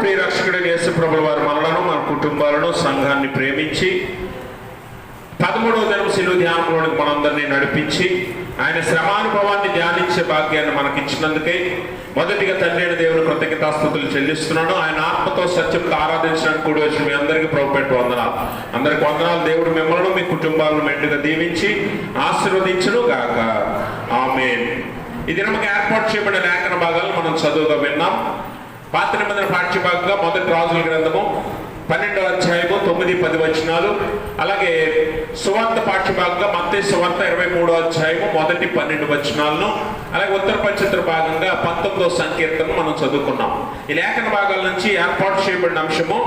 ప్రియ రక్షకుడైన యేసు ప్రభువు వారు మనలను, మన కుటుంబాలను, సంఘాన్ని ప్రేమించి 13వ దినం శిలువ ధ్యానంలోనికి మనందరినీ నడిపించి ఆయన శ్రమానుభవాన్ని ధ్యానించే భాగ్యాన్ని మనకిచ్చినందుకే మొదటిగా తండ్రి అయిన దేవుని కృతజ్ఞతాస్తుతులు చెల్లిస్తున్నాను. ఆయన ఆత్మతో సత్యంతో ఆరాధించడానికి కూడి వచ్చిన మీ అందరికీ ప్రభుపెట్టు వందనాలు. అందరికి వందనాలు. దేవుడు మిమ్మల్ని, మీ కుటుంబాలను మెండుగా దీవించి ఆశీర్వదించును గాక. ఆమేన్. ఈ దినముకి ఏర్పాటు చేయబడిన లేఖన భాగాలు మనం చదువుగా విన్నాం. పాత నిబంధన పాఠ్యభాగంగా మొదటి రాజుల గ్రంథము 12వ అధ్యాయము 9-10 వచనాలు, అలాగే సువార్త పాఠ్యభాగంగా మత్తయి సువార్త 23వ అధ్యాయము 1-12 వచనాలను, అలాగే ఉత్తర పరిచిత్ర భాగంగా 19వ సంకీర్తనను మనం చదువుకున్నాం. ఈ లేఖన భాగాల నుంచి ఏర్పాటు చేయబడిన అంశము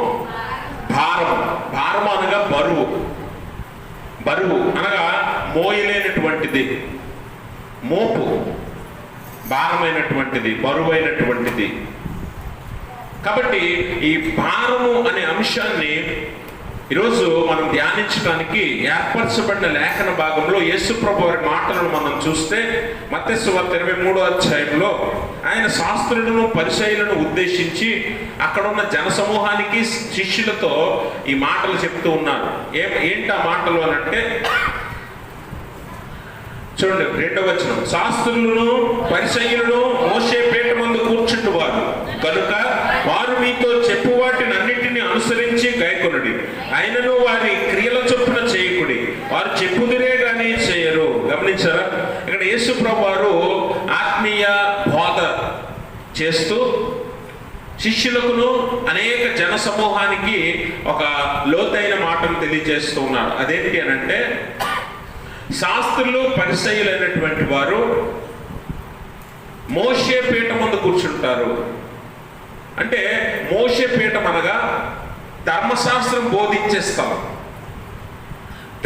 భారము. భారము అనగా బరువు. బరువు అనగా మోయలేనటువంటిది, మోపు, భారమైనటువంటిది, బరువైనటువంటిది. కాబట్టి ఈ భారము అనే అంశాన్ని ఈరోజు మనం ధ్యానించడానికి ఏర్పరచబడిన లేఖన భాగంలో యేసు ప్రభువు వారి మాటలను మనం చూస్తే మత్తయి సువార్త 23వ అధ్యాయంలో ఆయన శాస్త్రులను, పరిసయ్యులను ఉద్దేశించి అక్కడ ఉన్న జన సమూహానికి, శిష్యులతో ఈ మాటలు చెప్తూ ఉన్నారు. ఏంటి ఆ మాటలు అని అంటే, చూడండి 2వ వచనం, శాస్త్రులను, పరిసయ్యులను మోషే పీట ముందు కూర్చుంటువారు కనుక వారు మీతో చెప్పు వాటిని అన్నిటిని అనుసరించి గైకొనుడి. అయినను వారి క్రియల చొప్పున చేయకుడి, వారు చెప్పుదిరే గానీ చేయరు. గమనించారా? ఇక్కడ యేసు ప్రభువు వారు ఆత్మీయ బోధ చేస్తూ శిష్యులకును, అనేక జన సమూహానికి ఒక లోతైన మాటను తెలియజేస్తూ ఉన్నారు. అదేంటి అని అంటే, శాస్త్రులు, పరిసయ్యులైనటువంటి వారు మోషే పీఠ ముందు కూర్చుంటారు. అంటే మోషే పీఠం అనగా ధర్మశాస్త్రం బోధించే స్థలం,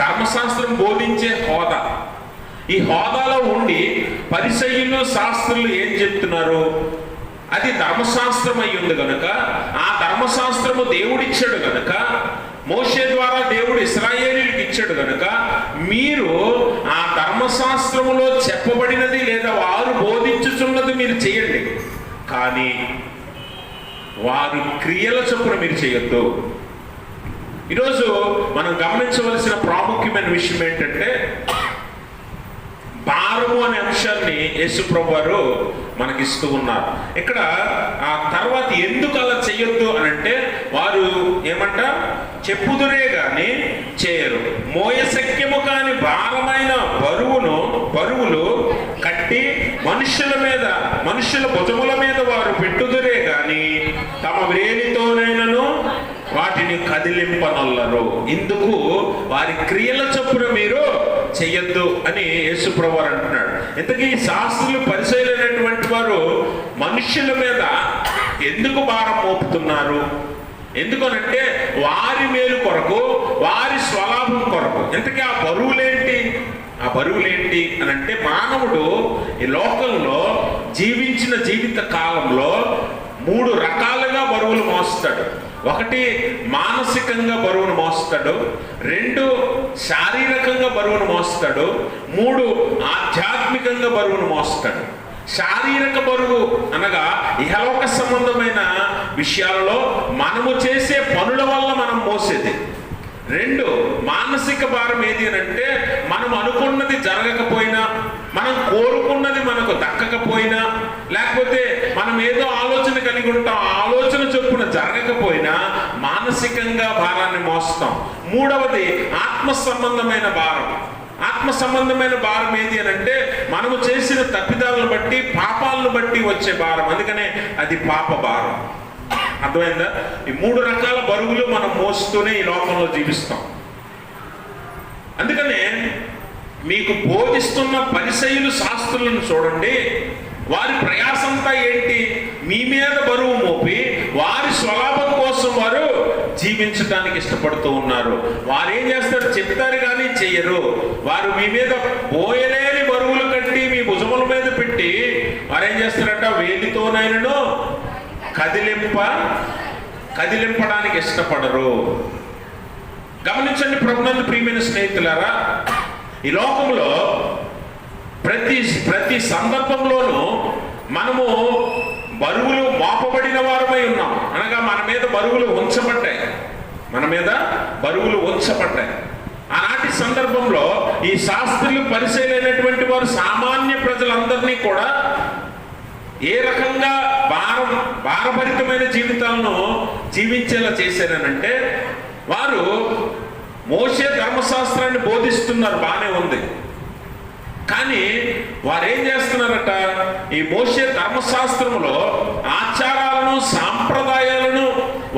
ధర్మశాస్త్రం బోధించే హోదా. ఈ హోదాలో ఉండి పరిసయ్యులు, శాస్త్రులు ఏం చెప్తున్నారు? అది ధర్మశాస్త్రం అయి ఉంది కనుక, ఆ ధర్మశాస్త్రము దేవుడిచ్చాడు కనుక, మోషే ద్వారా దేవుడు ఇశ్రాయేలీయులకు ఇచ్చాడు కనుక, మీరు ఆ ధర్మశాస్త్రములో చెప్పబడినది లేదా వారు బోధించుచున్నది మీరు చేయండి, కానీ వారు క్రియల చొప్పున మీరు చేయొద్దు. ఈరోజు మనం గమనించవలసిన ప్రాముఖ్యమైన విషయం ఏంటంటే, భారము అనే అంశాన్ని యేసు ప్రభు వారు మనకిస్తూ ఉన్నారు. ఇక్కడ ఆ తర్వాత ఎందుకు అలా చెయ్యొద్దు అని అంటే, వారు ఏమంట, చెప్పుదురే గాని చేయరు. మోయశక్యము కాని భారమైన బరువులు కట్టి మనుషుల భుజముల మీద వారు పెట్టుదురే గాని తమ వ్రేలితోనైనను వాటిని కదిలింపనొల్లరు. ఇందుకు వారి క్రియల చొప్పున మీరు చెయ్యొద్దు అని యేసు ప్రభువు అంటున్నాడు. ఇంతకీ శాస్త్రులు, పరిసయ్యులైనటువంటి వారు మనుష్యుల మీద ఎందుకు భారం మోపుతున్నారు? ఎందుకనంటే వారి మేలు కొరకు, వారి స్వలాభం కొరకు. ఇంతకీ ఆ బరువులేంటి? ఆ బరువులేంటి అని అంటే, మానవుడు ఈ లోకంలో జీవించిన జీవిత కాలంలో 3 రకాలుగా బరువులు మోస్తాడు. 1 మానసికంగా బరువును మోస్తాడు, 2 శారీరకంగా బరువును మోస్తాడు, 3 ఆధ్యాత్మికంగా బరువును మోస్తాడు. శారీరక బరువు అనగా ఇహలోక సంబంధమైన విషయాలలో మనము చేసే పనుల వల్ల మనం మోసేది. 2 మానసిక భారం ఏది అని అంటే, మనం అనుకున్నది జరగకపోయినా, మనం కోరుకున్నది మనకు దక్కకపోయినా, లేకపోతే మనం ఏదో ఆలోచన కలిగి ఉంటాం, ఆలోచన చొప్పున జరగకపోయినా మానసికంగా భారాన్ని మోస్తాం. 3వది ఆత్మ సంబంధమైన భారం. ఆత్మ సంబంధమైన భారం ఏది అని అంటే, మనము చేసిన తప్పిదాలను బట్టి, పాపాలను బట్టి వచ్చే భారం. అందుకనే అది పాప భారం. అర్థమైందా? ఈ 3 రకాల బరువులు మనం మోస్తూనే ఈ లోకంలో జీవిస్తాం. అందుకనే మీకు బోధిస్తున్న పరిసయ్యులు, శాస్త్రులను చూడండి. వారి ప్రయాసంతా ఏంటి? మీ మీద బరువు మోపి వారి స్వలాభం కోసం వారు జీవించడానికి ఇష్టపడుతూ ఉన్నారు. వారు ఏం చేస్తారు? చెప్తారు కానీ చెయ్యరు. వారు మీ మీద పోయలేని బరువులు కట్టి మీ భుజముల మీద పెట్టి వారు ఏం చేస్తారంట? వేలితోనైనను కదిలింపడానికి ఇష్టపడరు. గమనించండి ప్రభునందు ప్రియమైన స్నేహితులారా, ఈ లోకంలో ప్రతి సందర్భంలోనూ మనము బరువులు మోపబడిన వారమై ఉన్నాం. అనగా అనగా మన మీద బరువులు ఉంచబడ్డాయి, మన మీద బరువులు ఉంచబడ్డాయి. ఆనాటి సందర్భంలో ఈ శాస్త్రులు పరిశీలైనటువంటి వారు సామాన్య ప్రజలందరినీ కూడా ఏ రకంగా భారభరితమైన జీవితాలను జీవించేలా చేశారనంటే, వారు మోషే ధర్మశాస్త్రాన్ని బోధిస్తున్నారు, బాగానే ఉంది. కానీ వారు ఏం చేస్తున్నారట, ఈ మోషే ధర్మశాస్త్రంలో ఆచారాలను సాంప్రదాయాలను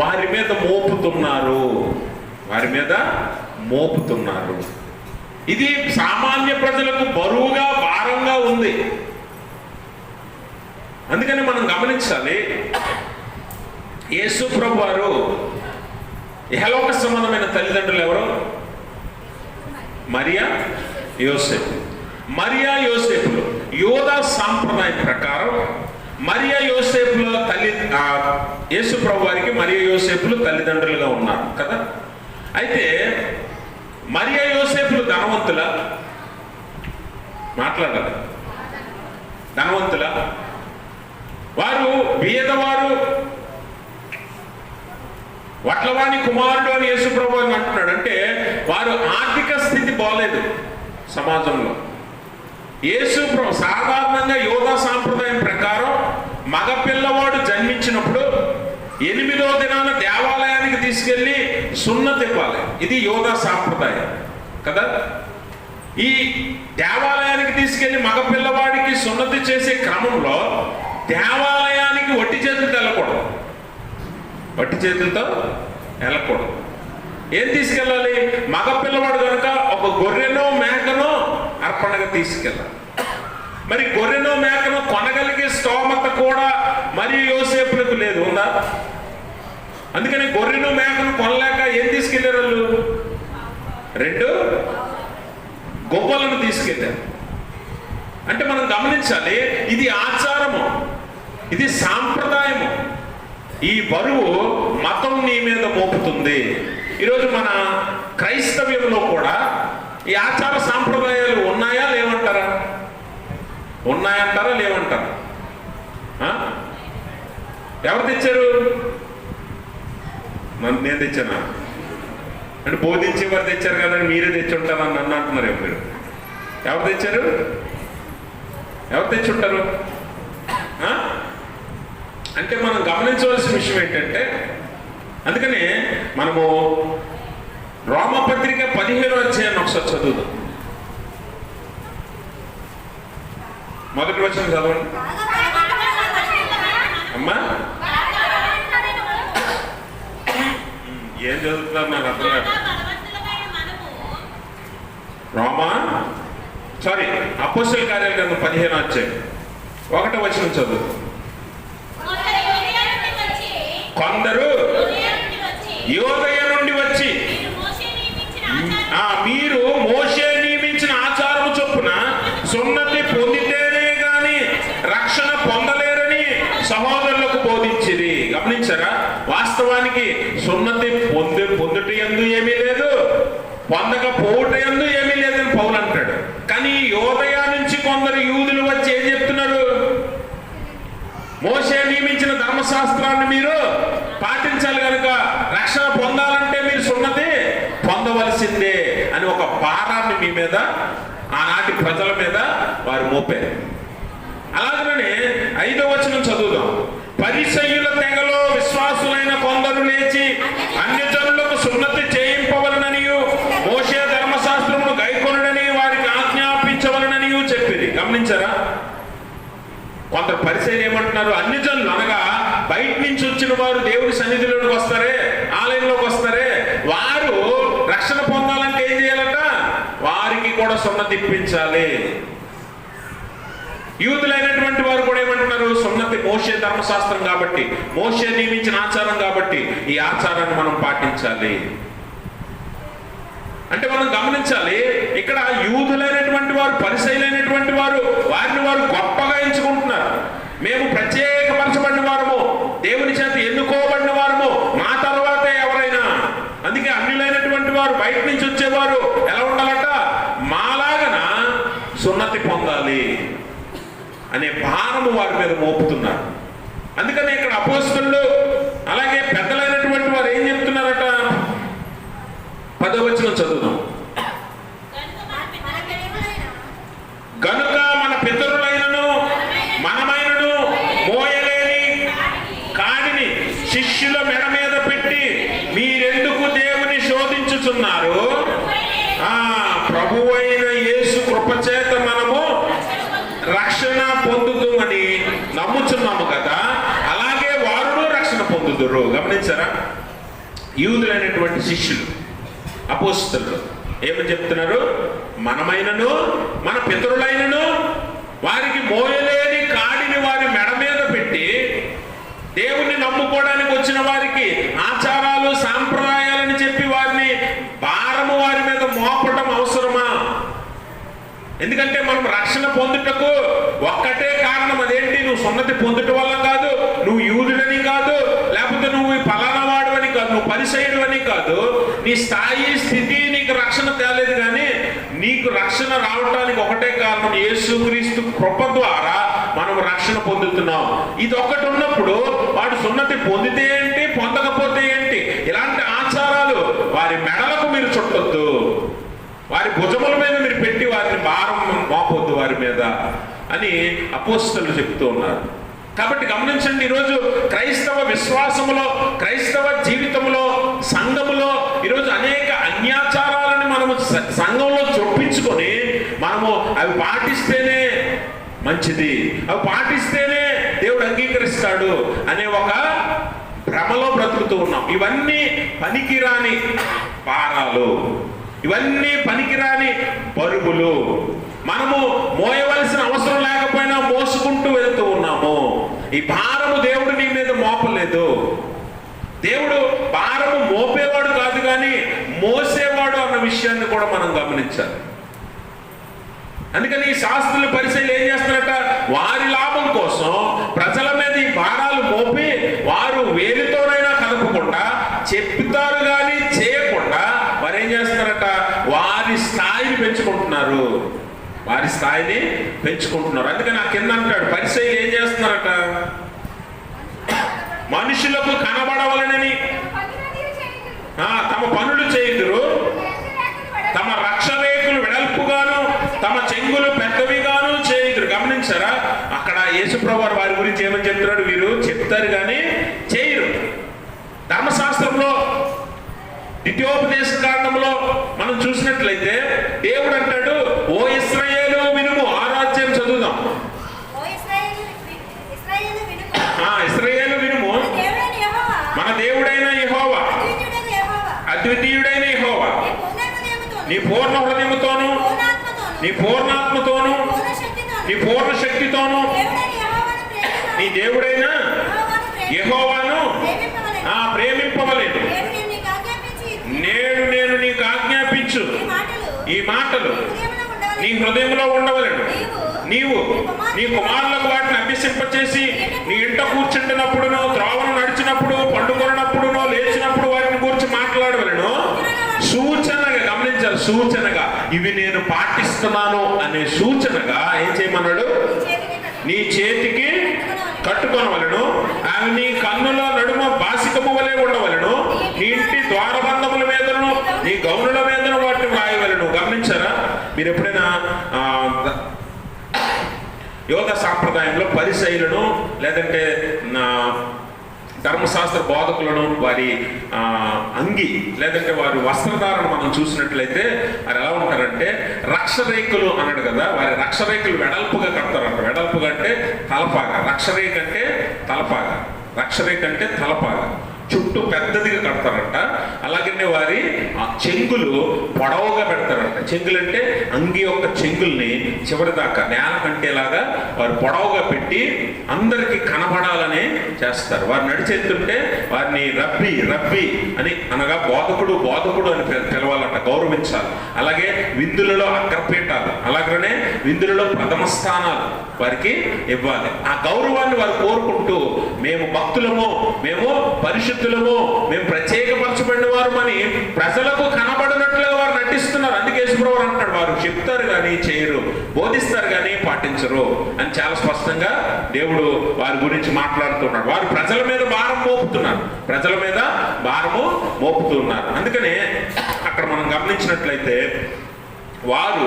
వారి మీద మోపుతున్నారు, వారి మీద మోపుతున్నారు. ఇది సామాన్య ప్రజలకు బరువుగా భారంగా ఉంది. అందుకని మనం గమనించాలి, యేసు ప్రభు వారు ఇహలోక సంబంధమైన తల్లిదండ్రులు ఎవరు? మరియా, యోసేపు. మరియా యోసేపులు యోధా సాంప్రదాయం ప్రకారం మరియా యోసేపుల యేసు ప్రభు వారికి మరియా యోసేపులు తల్లిదండ్రులుగా ఉన్నారు కదా. అయితే మరియా యోసేపులు ధనవంతుల? మాట్లాడాలి. ధనవంతుల? వారు బీదవారు, వట్లవాణి కుమారుడు అని యేసు ప్రభు అంటున్నాడు. అంటే వారు ఆర్థిక స్థితి బాగలేదు సమాజంలో. యేసు ప్రభు సాధారణంగా యోధా సాంప్రదాయం ప్రకారం మగపిల్లవాడు జన్మించినప్పుడు 8వ దినాన దేవాలయానికి తీసుకెళ్లి సున్నతి ఇవ్వాలి. ఇది యోధా సాంప్రదాయం కదా. ఈ దేవాలయానికి తీసుకెళ్లి మగపిల్లవాడికి సున్నతి చేసే క్రమంలో దేవాలయానికి వట్టి చేతులతో వెళ్ళకూడదు, వట్టి చేతులతో వెళ్ళకూడదు. ఏం తీసుకెళ్ళాలి? మగపిల్లవాడు కనుక ఒక గొర్రెనో మేకనో అర్పణగా తీసుకెళ్ళాలి. మరి గొర్రెనో మేకనో కొనగలిగే స్తోమత కూడా మరియు యోసేపులకు లేదు, ఉందా? అందుకని గొర్రెను మేకను కొనలేక ఏం తీసుకెళ్లారు వాళ్ళు? 2 గొప్పలను తీసుకెళ్ళారు. అంటే మనం గమనించాలి, ఇది ఆచారము, ఇది సాంప్రదాయము. ఈ బరువు మతం నీ మీద మోపుతుంది. ఈరోజు మన క్రైస్తవ్యంలో కూడా ఈ ఆచార సాంప్రదాయాలు ఉన్నాయా లేవంటారా? ఉన్నాయంటారా లేవంటారా? ఎవరు తెచ్చారు? నేను తెచ్చానా అంటే బోధించేవారు తెచ్చారు కదా, మీరే తెచ్చుంటారని నన్ను అంటున్నారు. మీరు ఎవరు తెచ్చారు? ఎవరు తెచ్చుంటారు? అంటే మనం గమనించవలసిన విషయం ఏంటంటే, అందుకనే మనము రోమపత్రిక 15వ అధ్యాయాన్ని ఒకసారి చదువుదాం. మొదటి వచనం చదవండి అమ్మా. ఏం చదువుతున్నారు నాకు అర్థం కాదు. అపోస్తలుల కార్యాల గ్రంథం 15వ అధ్యాయం 1వ వచనం చదువు. కొందరు యోదయ నుండి వచ్చి మీరు మోషే నియమించిన ఆచారము చొప్పున సున్నతి పొందితేనే గాని రక్షణ పొందలేరని సహోదరులకు బోధించిరి. గమనించారా? వాస్తవానికి సున్నతి పొందుట యందు ఏమీ లేదు, పొందకపోవుట యందు ఏమీ లేదని పౌలు అంటాడు. కానీ యోదయ నుంచి కొందరు యూదులు వచ్చి ఏం చెప్తున్నారు? మోషే నియమించిన ధర్మశాస్త్రాన్ని మీరు పాటించాలి, కనుక రక్షణ పొందాలంటే మీరు సున్నతి పొందవలసిందే అని ఒక భారాన్ని మీ మీద, ఆనాటి ప్రజల మీద వారు మోపారు. అలాగనే 5వ వచనం చదువుదాం. పరిసయ్యుల తెగలో విశ్వాసులైన కొందరు లేచి అన్యజనులకు సున్నతి చేయింపవలననియు మోషే ధర్మశాస్త్రమును గైకొనుడని వారికి ఆజ్ఞాపించవలననియు చెప్పిరి. గమనించారా? కొందరు పరిసయ్యులు ఏమంటున్నారు? అన్యజనులు అనగా బయట నుంచి వచ్చిన వారు దేవుని సన్నిధిలోకి వస్తారే, ఆలయంలోకి వస్తారే, వారు రక్షణ పొందాలంటే ఏం చేయాలంట? వారికి కూడా సున్నతి ఇప్పించాలి. యూదులైనటువంటి వారు కూడా ఏమంటున్నారు? సున్నతి మోషే ధర్మశాస్త్రం కాబట్టి, మోషే నియమించిన ఆచారం కాబట్టి ఈ ఆచారాన్ని మనం పాటించాలి. అంటే మనం గమనించాలి, ఇక్కడ యూదులైనటువంటి వారు, పరిసయ్యులైనటువంటి వారు వారిని వారు గొప్పగా ఎంచుకుంటున్నారు. మేము ప్రత్యేకపరచబడిన వారము, దేవుని చేత ఎన్నుకోబడిన వారము, మా తర్వాతే ఎవరైనా. అందుకే అన్యులైనటువంటి వారు, బయట నుంచి వచ్చేవారు ఎలా ఉండాలంట? మాలాగన సున్నతి పొందాలి అనే భారము వారి మీద మోపుతున్నారు. అందుకనే ఇక్కడ అపోస్తలులు అలాగే పొందుదురు. గమనించారా? యూదులైనటువంటి శిష్యులు, అపోస్తలులు ఏమని చెప్తున్నారు? మనమైనను మన పితరులైనను వారికి మోయలేని కాడిని వారి మెడ మీద పెట్టి దేవుణ్ణి నమ్ముకోవడానికి వచ్చిన వారికి ఆచారాలు సాంప్రదాయాలని చెప్పి వారిని భారము వారి మీద మోపడం అవసరమా? ఎందుకంటే మనం రక్షణ పొందుటకు ఒక్కటే కారణం. అదేంటి? నువ్వు సున్నతి పొందుట వల్ల కాదు, నువ్వు యూదుడని కాదు, లేకపోతే నువ్వు పలానా వాడు అని కాదు, నువ్వు పరిసయుడు అని కాదు. నీ స్థాయి స్థితి నీకు రక్షణ తేలేదు, కానీ నీకు రక్షణ రావడానికి ఒకటే కారణం, యేసుక్రీస్తు కృప ద్వారా మనం రక్షణ పొందుతున్నాం. ఇది ఒక్కటి ఉన్నప్పుడు వాడు సున్నతి పొందితే ఏంటి, పొందకపోతే ఏంటి, ఇలాంటి ఆచారాలు వారి మెడలకు మీరు చుట్టొద్దు, వారి భుజముల మీద మీరు పెట్టి వారిని భారం మోపొద్దు వారి మీద అని అపోస్తలులు చెప్తూ ఉన్నారు. కాబట్టి గమనించండి, ఈరోజు క్రైస్తవ విశ్వాసములో, క్రైస్తవ జీవితంలో, సంఘములో ఈరోజు అనేక అన్యాచారాలను మనము సంఘంలో చొప్పించుకొని మనము అవి పాటిస్తేనే మంచిది, అవి పాటిస్తేనే దేవుడు అంగీకరిస్తాడు అనే ఒక భ్రమలో బ్రతుకుతూ ఉన్నాం. ఇవన్నీ పనికిరాని భారాలు, ఇవన్నీ పనికిరాని బరువులు. మనము మోయవలసిన అవసరం లేకపోయినా మోసుకుంటూ వెళ్తూ ఉన్నాము. ఈ భారము దేవుడు నీ మీద మోపలేదు. దేవుడు భారము మోపేవాడు కాదు, కానీ మోసేవాడు అన్న విషయాన్ని కూడా మనం గమనించాలి. అందుకని ఈ శాస్త్రుల పరిచయం ఏం చేస్తారట? వారి లాభం కోసం ప్రజల మీద ఈ భారాలు మోపి వారు వేలితోనైనా కదపకుండా, చెప్తారు కానీ చేయకుండా వారు ఏం చేస్తున్నారట? వారి స్థాయిని పెంచుకుంటున్నారు, వారి స్థాయిని పెంచుకుంటున్నారు. అందుకని ఆ కింద అంటాడు, పరిచయం ఏం చేస్తున్నారట? మనుషులకు కనబడవలనని తమ పనులు చేయుదురు, తమ రక్షరేకులు వెడల్పుగాను తమ చెంగులు పెద్దవిగాను చేయుదురు. గమనించారా? అక్కడ యేసుప్రభువారు వారి గురించి ఏమని చెప్తున్నాడు? వీరు చెప్తారు కానీ చేయరు. ధర్మశాస్త్రంలో ద్వితీయోపదేశ కాండంలో మనం చూసినట్లయితే దేవుడు అంటాడు, ఓ ఇశ్రాయేలు వినుము. ఆరాధ్యం చదువుదాం. ఇశ్రాయేలు వినుము, మన దేవుడైన యెహోవా, అద్వితీయుడైన యెహోవా, నీ పూర్ణ హృదయముతోను, నీ పూర్ణాత్మతోను, నీ పూర్ణ శక్తితోను నీ దేవుడైన యెహోవాను ప్రేమింపవలెను. నేను నీకు ఆజ్ఞాపించు ఈ మాటలు నీ హృదయంలో ఉండవలెను. నీవు నీ కుమారులకు వాటిని అభ్యసింపచేసి నీ ఇంట కూర్చుంటున్నప్పుడునో, త్రోవను నడిచినప్పుడు, పండుకొన్నప్పుడునో, లేచినప్పుడు వాటిని గురించి మాట్లాడవలెను. సూచనగా, గమనించాలి, సూచనగా ఇవి నేను పాటిస్తున్నాను అనే సూచనగా ఏం చేయమన్నాడు? నీ చేతికి కట్టుకొనవలెను. అవి నీ కన్నుల నడుమ బాసికము వలె ఉండవలెను. నీ ఇంటి ద్వారబంధముల మీదను నీ గౌనుల మీదను వాటిని వ్రాయవలెను. గమనించారా? మీరు ఎప్పుడైనా యోగ సాంప్రదాయంలో పరిసయులను లేదంటే ధర్మశాస్త్ర బోధకులను వారి అంగి లేదంటే వారి వస్త్రధారణ మనం చూసినట్లయితే అది ఎలా ఉంటారంటే రక్షరేకులు అన్నాడు కదా, వారి రక్షరేకులు వెడల్పుగా కడతారంట. వెడల్పుగా అంటే తలపాగా, రక్షరేఖ అంటే తలపాగా, రక్షరేఖ అంటే తలపాగా, చుట్టూ పెద్దదిగా కడతారంట. అలాగనే వారి చెంగులు పొడవుగా పెడతారంట. చెంగులు అంటే అంగి యొక్క చెంగుల్ని చివరి దాకా నేల కంటేలాగా వారు పొడవుగా పెట్టి అందరికి కనబడాలని చేస్తారు. వారు నడిచేస్తుంటే వారిని రబ్బీ రబ్బీ అని, అనగా బోధకుడు బోధకుడు అని పిలవాలంట, గౌరవించాలి. అలాగే విందులలో అగ్రపీఠాలు, అలాగనే విందులలో ప్రథమ స్థానాలు వారికి ఇవ్వాలి. ఆ గౌరవాన్ని వారు కోరుకుంటూ మేము భక్తులము, మేము పరిశుద్ధులము, మేము ప్రత్యేకపరచబడిన వారు అని ప్రజలకు కనబడినట్లుగా వారు నటిస్తున్నారు. అందుకే యేసుప్రభువు అంటాడు, వారు చెప్తారు కానీ చేయరు, బోధిస్తారు కానీ పాటించరు అని చాలా స్పష్టంగా దేవుడు వారి గురించి మాట్లాడుతున్నాడు. వారు ప్రజల మీద భారం మోపుతున్నారు, ప్రజల మీద భారము మోపుతున్నారు. అందుకనే అక్కడ మనం గమనించినట్లయితే వారు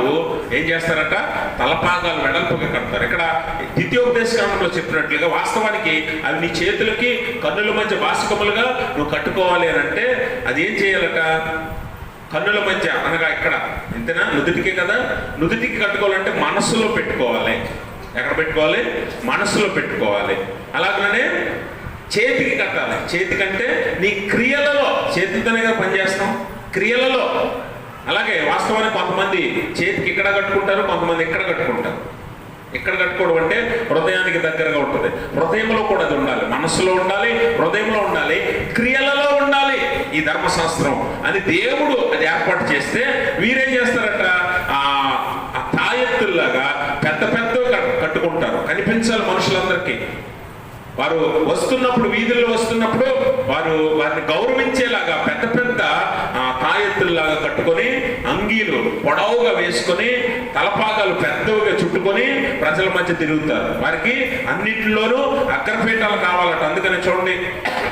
ఏం చేస్తారట? తలపాగాలు వెడల్పుగా కడతారు. ఇక్కడ ద్వితీయోపదేశకాండంలో చెప్పినట్లుగా వాస్తవానికి అవి నీ చేతులకి కన్నుల మధ్య బాసికములుగా నువ్వు కట్టుకోవాలి అని అంటే అది ఏం చేయాలట? కన్నుల మధ్య అనగా ఇక్కడ ఇంతేనా? నుదుటికి కదా, నుదుటికి కట్టుకోవాలంటే మనస్సులో పెట్టుకోవాలి. ఎక్కడ పెట్టుకోవాలి? మనస్సులో పెట్టుకోవాలి. అలాగనే చేతికి కట్టాలి. చేతికంటే నీ క్రియలలో, చేతితోనే పనిచేస్తాం, క్రియలలో. అలాగే వాస్తవానికి కొంతమంది చేతికి ఇక్కడ కట్టుకుంటారు, కొంతమంది ఇక్కడ కట్టుకుంటారు. ఇక్కడ కట్టుకోవడం అంటే హృదయానికి దగ్గరగా ఉంటుంది. హృదయంలో కూడా అది ఉండాలి, మనస్సులో ఉండాలి, హృదయంలో ఉండాలి, క్రియలలో ఉండాలి ఈ ధర్మశాస్త్రం అని దేవుడు అది ఏర్పాటు చేస్తే వీరేం చేస్తారట, ఆ తాయెత్తుల్లాగా పెద్ద పెద్ద కట్టుకుంటారు, కనిపించాలి మనుషులందరికీ. వారు వస్తున్నప్పుడు, వీధుల్లో వస్తున్నప్పుడు వారిని గౌరవించేలాగా పెద్ద పెద్ద తాయెత్తుల్లాగా కట్టుకొని, అంగీలు పొడవుగా వేసుకొని, తలపాగాలు పెద్దవిగా చుట్టుకొని ప్రజల మధ్య తిరుగుతారు. వారికి అన్నింటిలోనూ అగ్రపీఠాలు కావాలట. అందుకని చూడండి,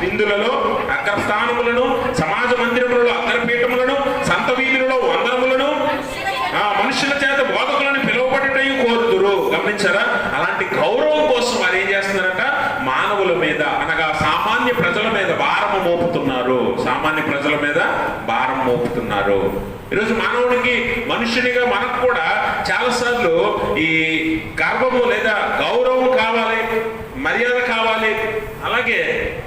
విందులలో అగ్రస్థానములను, సమాజ మందిరములలో అగ్రపీఠములను, సంత వీధులలో వందనములను, మనుషుల చేత బోధకులను పిలువబడటం కోరుదురు. గమనించారా? అలాంటి గౌరవం కోసం వారు ఏం చేస్తున్నారట, మానవుల మీద అనగా సామాన్య ప్రజల మీద భారము మోపుతున్నారు. సామాన్య ప్రజల మీద భారం మోపుతున్నారు. ఈరోజు మానవుడికి, మనుషునిగా మనకు కూడా చాలాసార్లు ఈ గర్వము లేదా గౌరవం కావాలి, మర్యాద కావాలి, అలాగే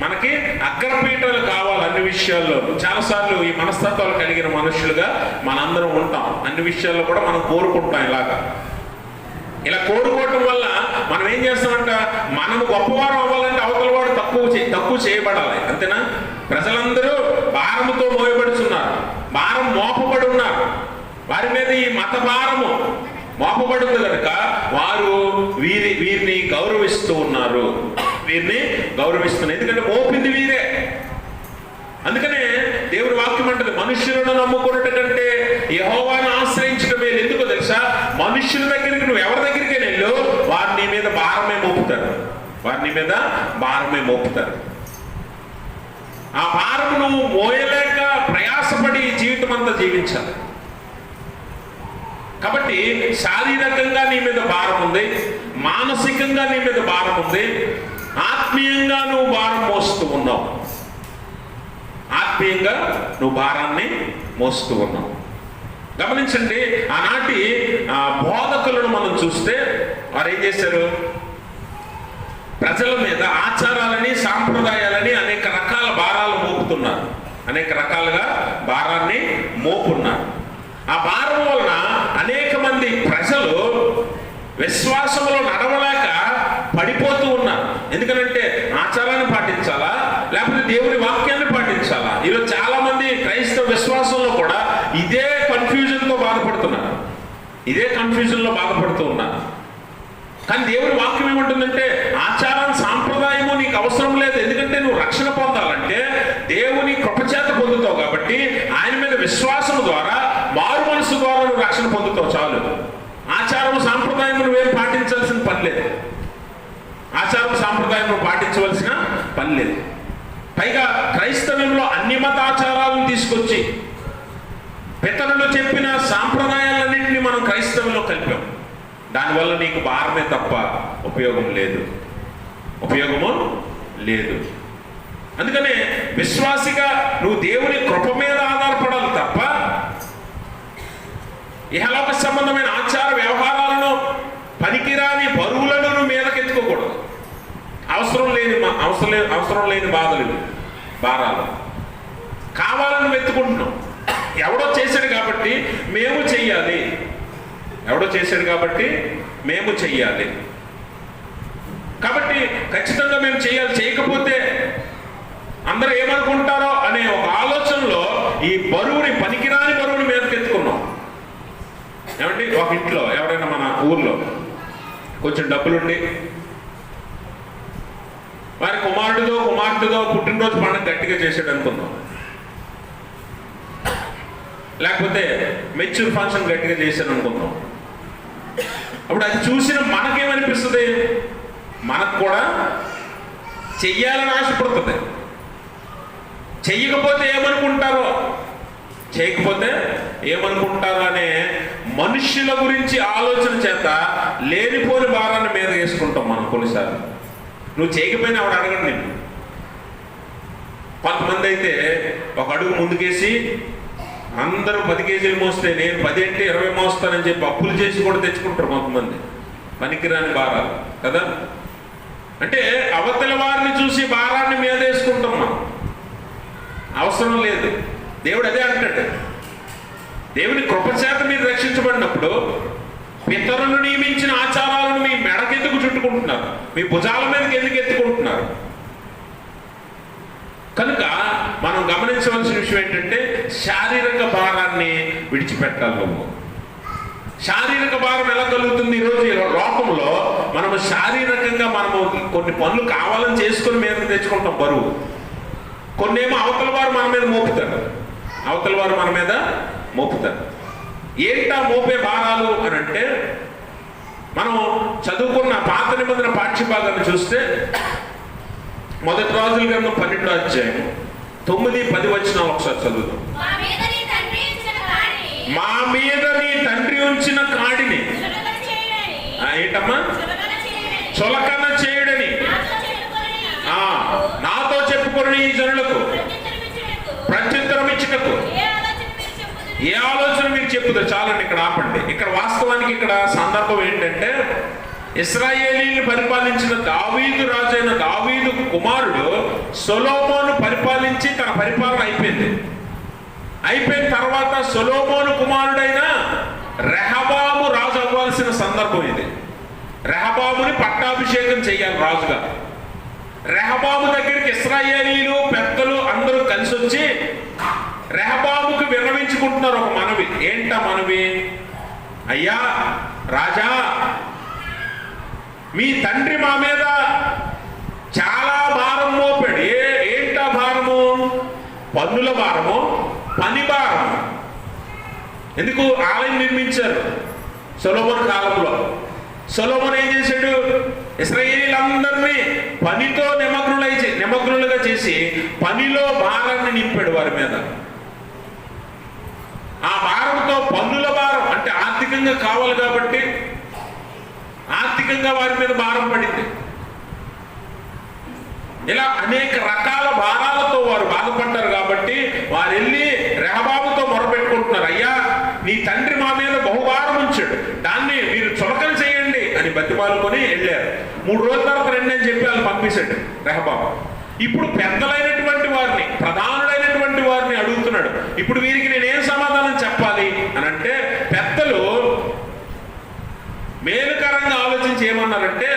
మనకి అగ్రపీఠాలు కావాలి అన్ని విషయాల్లో. చాలాసార్లు ఈ మనస్తత్వాలు కలిగిన మనుషులుగా మనందరం ఉంటాం. అన్ని విషయాల్లో కూడా మనం కోరుకుంటాం. ఇలా కోరుకోవటం వల్ల మనం ఏం చేస్తామంట, మనం గొప్పవారం అవ్వాలంటే అవతల వాడు తక్కువ చేయబడాలి. అంతేనా? ప్రజలందరూ భారముతో మోయబడుతున్నారు, భారం మోపబడి ఉన్నారు. వారి మీద ఈ మత భారము మోపబడింది కనుక వారు వీరిని గౌరవిస్తూ ఉన్నారు, వీరిని గౌరవిస్తున్నారు. ఎందుకంటే మోపింది వీరే. అందుకనే దేవుడి వాక్యం అంటది, మనుష్యులను నమ్ముకున్నట్టు కంటే యెహోవాను ఆశ్రయించడం మేలు. ఎందుకో తెలుసా? మనుష్యుల దగ్గరికి నువ్వు ఎవరి దగ్గరికి వెళ్ళు, వారు నీ మీద భారమే మోపుతారు, వారు నీ మీద భారమే మోపుతారు. ఆ భారం నువ్వు మోయలేక ప్రయాసపడి జీవితం అంతా జీవించాలి. కాబట్టి శారీరకంగా నీ మీద భారం ఉంది, మానసికంగా నీ మీద భారం ఉంది, ఆత్మీయంగా నువ్వు భారం మోస్తూ ఉన్నావు. ఆత్మీయంగా నువ్వు భారాన్ని మోస్తూ ఉన్నావు. గమనించండి, ఆనాటి బోధకులను మనం చూస్తే వారు ఏం చేశారు, ప్రజల మీద ఆచారాలని, సాంప్రదాయాలని అనేక రకాల భారాలు మోపుతున్నారు, అనేక రకాలుగా భారాన్ని మోపున్నారు. ఆ భారం వలన అనేక మంది ప్రజలు విశ్వాసంలో నడవలేక పడిపోతూ ఉన్నారు. ఎందుకంటే ఆచారాన్ని పాటించాలా, లేకపోతే దేవుని వాక్యాన్ని పాటించాలా? ఈరోజు చాలా మంది క్రైస్తవ విశ్వాసంలో కూడా ఇదే కన్ఫ్యూజన్తో బాధపడుతున్నారు, ఇదే కన్ఫ్యూజన్లో బాధపడుతూ ఉన్నారు. కానీ దేవుని వాక్యం ఏమంటుందంటే, ఆచారం సాంప్రదాయము నీకు అవసరం లేదు. ఎందుకంటే నువ్వు రక్షణ పొందాలంటే దేవుని కృపచేత పొందుతావు. కాబట్టి ఆయన మీద విశ్వాసం ద్వారా, మారు మనసు ద్వారా నువ్వు రక్షణ పొందుతావు చాలు. ఆచారం సాంప్రదాయం నువ్వేం పాటించాల్సిన పని లేదు, ఆచారం సాంప్రదాయం నువ్వు పాటించవలసిన పని లేదు. పైగా క్రైస్తవంలో అన్ని మతాచారాలను తీసుకొచ్చి పితరులు చెప్పిన సాంప్రదాయాలన్నింటినీ మనం క్రైస్తవంలో కలిపాం. దానివల్ల నీకు భారమే తప్ప ఉపయోగం లేదు, ఉపయోగము లేదు. అందుకనే విశ్వాసిగా నువ్వు దేవుని కృప మీద ఆధారపడాలి తప్ప ఇహలోక సంబంధమైన ఆచార వ్యవహారాలను, పనికిరాని బరువులను నువ్వు మీదకెత్తుకోకూడదు. అవసరం లేని బాధలు, భారాలు కావాలని వెతుకుంటున్నాం. ఎవడో చేశాడు కాబట్టి మేము చెయ్యాలి, ఎవడో చేశాడు కాబట్టి మేము చెయ్యాలి, కాబట్టి ఖచ్చితంగా మేము చేయాలి, చేయకపోతే అందరూ ఏమనుకుంటారో అనే ఒక ఆలోచనలో ఈ బరువుని, పనికిరాని బరువుని మీదకెత్తుకున్నాం. ఏమంటే ఒక ఇంట్లో ఎవరైనా మన ఊర్లో కొంచెం డబ్బులుండి వారి కుమార్తెదో పుట్టినరోజు పండుగ గట్టిగా చేసాడు అనుకుందాం, లేకపోతే మెచ్యూర్ ఫంక్షన్ గట్టిగా చేశాను అనుకుందాం. అప్పుడు అది చూసిన మనకేమనిపిస్తుంది, మనకు కూడా చెయ్యాలని ఆశపడుతుంది. చెయ్యకపోతే ఏమనుకుంటారో, చేయకపోతే ఏమనుకుంటారో అనే మనుష్యుల గురించి ఆలోచన చేత లేనిపోని భారాన్ని మీద వేసుకుంటాం మనం కొన్నిసార్లు. నువ్వు చేయకపోయినా ఆవిడ అడగండి నేను. కొంతమంది అయితే ఒక అడుగు ముందుకేసి అందరూ 10 కేజీలు మోస్తే నేను 10 అంటే 20 మోస్తానని చెప్పి అప్పులు చేసి కూడా తెచ్చుకుంటారు కొంతమంది. పనికిరాని భారాలు కదా. అంటే అవతల వారిని చూసి భారాన్ని మీదేసుకుంటాం మనం, అవసరం లేదు. దేవుడు అదే అంటాడు, దేవుని కృపచేత మీరు రక్షించబడినప్పుడు పితరులు నియమించిన ఆచారాలను మీ మెడకెందుకు చుట్టుకుంటున్నారు, మీ భుజాల మీదకి ఎందుకు ఎత్తుకుంటున్నారు? కనుక మనం గమనించవలసిన విషయం ఏంటంటే శారీరక భారాన్ని విడిచిపెట్టాలి. నువ్వు శారీరక భారం ఎలా కలుగుతుంది? ఈరోజు లోకంలో మనము శారీరకంగా మనము కొన్ని పనులు కావాలని చేసుకుని మీద తెచ్చుకుంటాం బరువు. కొన్నేమో అవతల వారు మన మీద మోపుతారు, అవతల వారు మన మీద మోపుతారు. ఏంటా మోపే భారాలు అని అంటే, మనం చదువుకున్న పాత నిబంధన పాఠ్యభాగాన్ని చూస్తే మొదటి రాజుల గ్రంథం 12వ అధ్యాయం 9-10 వచనాలు ఒకసారి చదువుతాం. మా మీద నీ తండ్రి ఉంచిన కాడిని ఏంటమ్మా చులకన చేయడని నాతో చెప్పుకొని ఈ జనులకు ప్రత్యుత్తరం ఇచ్చినకు ఏ ఆలోచన మీరు చెప్పుతారు? చాలండి, ఇక్కడ ఆపండి. ఇక్కడ వాస్తవానికి ఇక్కడ సందర్భం ఏంటంటే, ఇశ్రాయేలీని పరిపాలించిన దావీదు రాజైన దావీదు కుమారుడు సొలొమోను పరిపాలించి తన పరిపాలన అయిపోయింది. అయిపోయిన తర్వాత సొలొమోను కుమారుడైన రెహబాము రాజు అవ్వాల్సిన సందర్భం ఇది. రెహబాముని పట్టాభిషేకం చేయాలి రాజుగా. రెహబాము దగ్గరికి ఇశ్రాయేలీలు పెద్దలు అందరూ కలిసి వచ్చి రెహబాముకు విన్నవించుకుంటున్నారు ఒక మనవి. ఏంటా మనవి? అయ్యా రాజా, మీ తండ్రి మా మీద చాలా భారం మోపాడు. ఏంటా భారము? పన్నుల భారము, పని భారం. ఎందుకు? ఆలయం నిర్మించారు సొలొమోను కాలంలో. సొలొమోను ఏం చేశాడు? ఇశ్రాయేలీలందరినీ పనితో నిమగ్నులుగా చేసి పనిలో భారాన్ని నింపాడు వారి మీద. ఆ భారంతో పన్నుల భారం అంటే ఆర్థికంగా కావాలి కాబట్టి ఆర్థికంగా వారి మీద భారం పడింది. ఇలా అనేక రకాల భారాలతో వారు బాధపడ్డారు కాబట్టి వారు వెళ్ళి రెహబాముతో మొరపెట్టుకుంటున్నారు. అయ్యా, నీ తండ్రి మా మీద బహుభారం ఉంచాడు, దాన్ని మీరు చులకన చేయండి అని బతిమాలుకొని వెళ్ళారు. 3 రోజుల తర్వాత రెండని చెప్పి వాళ్ళు పంపించాడు రెహబాము. ఇప్పుడు పెద్దలైనటువంటి వారిని, ప్రధానులైనటువంటి వారిని అడుగుతున్నాడు. ఇప్పుడు వీరికి నేనేం సమాధానం చెప్పాలి అని అంటే, పెద్దలు మేలుకరంగా ఆలోచించి ఏమన్నారంటే,